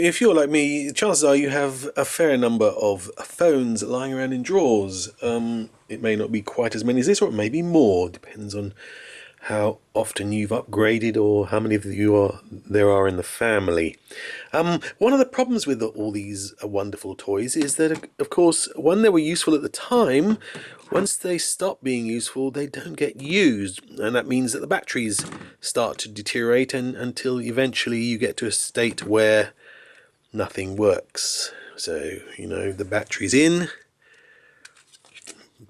If you're like me, chances are you have a fair number of phones lying around in drawers. It may not be quite as many as this, or it may be more. Depends on how often you've upgraded or how many of you there are in the family. One of the problems with all these wonderful toys is that, of course, when they were useful at the time, once they stop being useful, they don't get used, and that means that the batteries start to deteriorate, and until eventually you get to a state where nothing works. So, you know, the battery's in,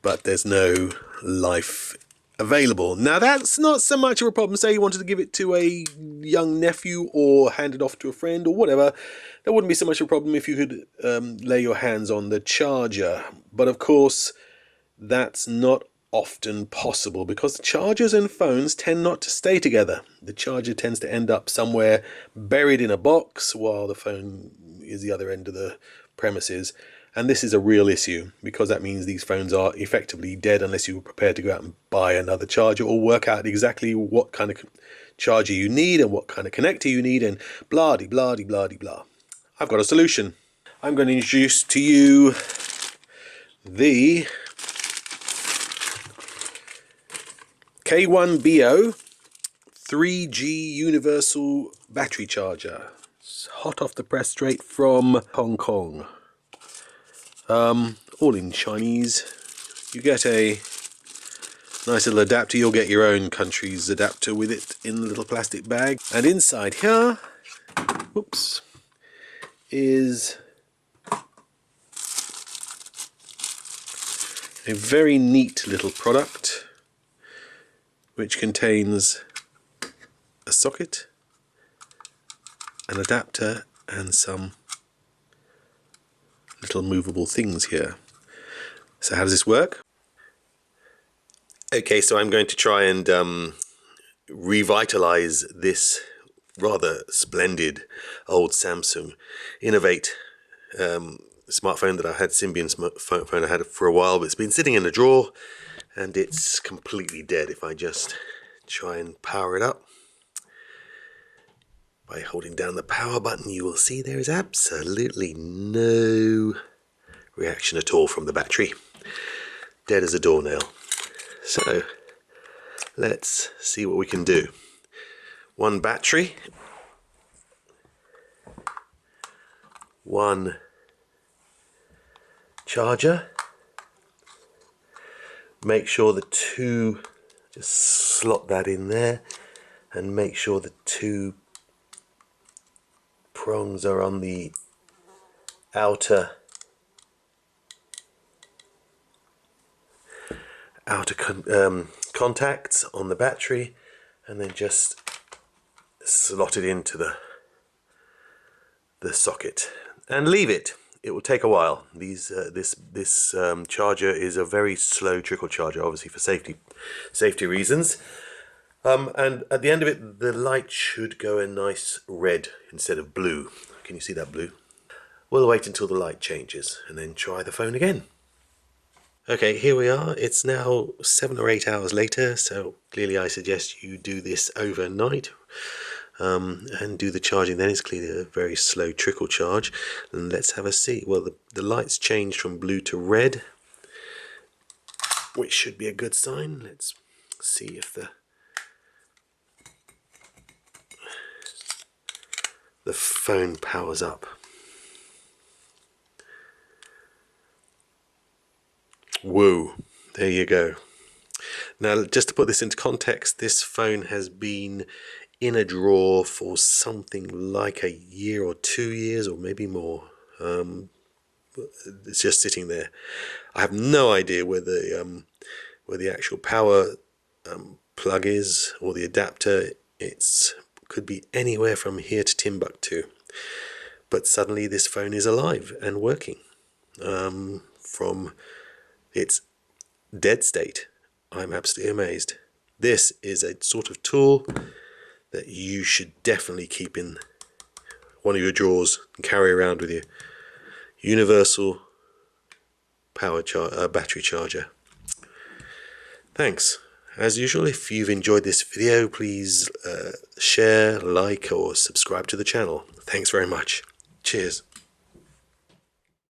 but there's no life available. Now, that's not so much of a problem. Say you wanted to give it to a young nephew or hand it off to a friend or whatever. That wouldn't be so much of a problem if you could lay your hands on the charger. But of course, that's not often possible because the chargers and phones tend not to stay together. The charger tends to end up somewhere buried in a box while the phone is the other end of the premises. And this is a real issue because that means these phones are effectively dead unless you're prepared to go out and buy another charger or work out exactly what kind of charger you need and what kind of connector you need and blah-de-blah-de-blah-de-blah. I've got a solution. I'm going to introduce to you the K1BO 3G universal battery charger. It's hot off the press, straight from Hong Kong. All in Chinese. You get a nice little adapter. You'll get your own country's adapter with it in the little plastic bag. And inside here, whoops, is a very neat little product which contains a socket, an adapter, and some little movable things here. So how does this work? Okay, so I'm going to try and revitalize this rather splendid old Samsung Innovate smartphone that I had, Symbian phone I had for a while, but it's been sitting in a drawer and it's completely dead. If I just try and power it up by holding down the power button, you will see there is absolutely no reaction at all from the battery. Dead as a doornail. So let's see what we can do. One battery, one charger. Make sure the two, just slot that in there and make sure the two prongs are on the outer contacts on the battery, and then just slot it into the socket and leave it. It will take a while. This charger is a very slow trickle charger, obviously for safety reasons. And at the end of it, the light should go a nice red instead of blue. Can you see that blue? We'll wait until the light changes and then try the phone again. Okay, here we are. It's now 7 or 8 hours later, so clearly I suggest you do this overnight and do the charging then. It's clearly a very slow trickle charge. And let's have a see. Well, the light's changed from blue to red, which should be a good sign. Let's see if the phone powers up. Whoa, there you go. Now, just to put this into context, this phone has been in a drawer for something like a year or 2 years, or maybe more. It's just sitting there. I have no idea where the actual power plug is, or the adapter. Could be anywhere from here to Timbuktu. But suddenly this phone is alive and working from its dead state. I'm absolutely amazed. This is a sort of tool that you should definitely keep in one of your drawers and carry around with you. Universal power battery charger. Thanks. As usual, if you've enjoyed this video, please share, like, or subscribe to the channel. Thanks very much. Cheers. Cheers.